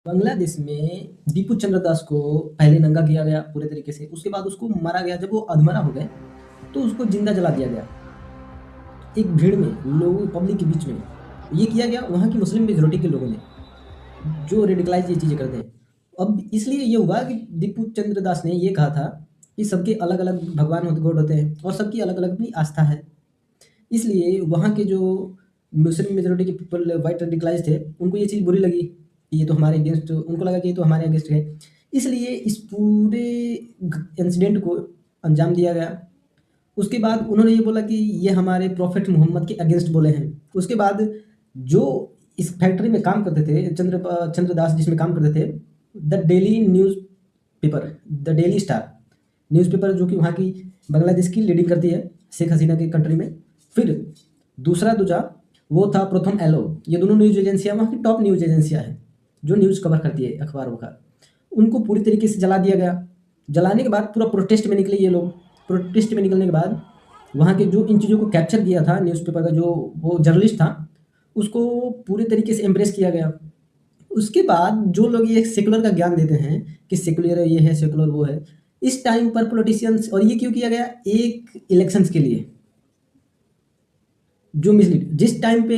बांग्लादेश में दीपू चंद्र दास को पहले नंगा किया गया पूरे तरीके से, उसके बाद उसको मारा गया। जब वो अधमरा हो गए तो उसको जिंदा जला दिया गया एक भीड़ में, लोगों पब्लिक के बीच में। ये किया गया वहाँ की मुस्लिम मेजोरिटी के लोगों ने, जो रेडिकलाइज ये चीज़ें करते हैं। अब इसलिए ये हुआ कि दीपू चंद्र दास ने ये कहा था कि सबके अलग अलग भगवान होते, गॉड होते हैं और सबकी अलग अलग अपनी आस्था है। इसलिए वहाँ के जो मुस्लिम मेजोरिटी के पीपल, वाइट रेडिकलाइज थे, उनको ये चीज़ बुरी लगी कि ये तो हमारे अगेंस्ट, उनको लगा कि ये तो हमारे अगेंस्ट है। इसलिए इस पूरे इंसिडेंट को अंजाम दिया गया। उसके बाद उन्होंने ये बोला कि ये हमारे प्रॉफिट मोहम्मद के अगेंस्ट बोले हैं। उसके बाद जो इस फैक्ट्री में काम करते थे, चंद्रदास जिसमें काम करते थे, the daily news paper, the daily star newspaper, जो कि वहाँ की बांग्लादेश की लीडिंग करती है शेख हसीना के कंट्री में। फिर दूसरा दूजा वो था प्रथम एलो। ये दोनों न्यूज़ एजेंसियाँ वहाँ की टॉप न्यूज़ एजेंसियाँ हैं जो न्यूज़ कवर करती है, अखबार वखबार। उनको पूरी तरीके से जला दिया गया। जलाने के बाद पूरा प्रोटेस्ट में निकले ये लोग। प्रोटेस्ट में निकलने के बाद वहाँ के जो इन चीज़ों को कैप्चर किया था न्यूज़पेपर का, जो वो जर्नलिस्ट था, उसको पूरे तरीके से एम्ब्रेस किया गया। उसके बाद जो लोग ये सेकुलर का ज्ञान देते हैं कि सेकुलर ये है, सेकुलर वो है, इस टाइम पर पॉलिटिशियंस, और ये क्यों किया गया, एक इलेक्शंस के लिए जो मिसलीड जिस टाइम पे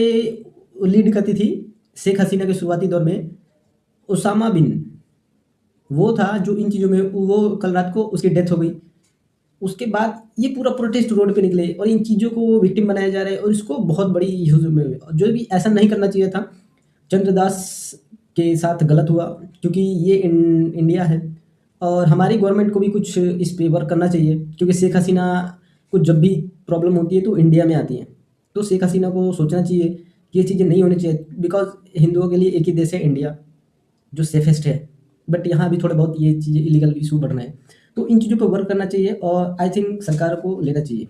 लीड करती थी शेख हसीना के शुरुआती दौर में, उसामा बिन, वो था जो इन चीज़ों में, वो कल रात को उसकी डेथ हो गई। उसके बाद ये पूरा प्रोटेस्ट रोड पे निकले और इन चीज़ों को विक्टिम बनाया जा रहा है और इसको बहुत बड़ी इश्यूज में, जो भी ऐसा नहीं करना चाहिए था। चंद्रदास के साथ गलत हुआ क्योंकि ये इंडिया है और हमारी गवर्नमेंट को भी कुछ इस पे वर्क करना चाहिए, क्योंकि शेख हसीना को जब भी प्रॉब्लम होती है तो इंडिया में आती है। तो शेख हसीना को सोचना चाहिए कि ये चीज़ें नहीं होनी चाहिए, बिकॉज हिंदुओं के लिए एक ही देश है इंडिया जो सेफेस्ट है। बट यहाँ भी थोड़े बहुत ये चीज़ें इलीगल इशू बढ़ रहे हैं, तो इन चीज़ों पर वर्क करना चाहिए और आई थिंक सरकार को लेना चाहिए।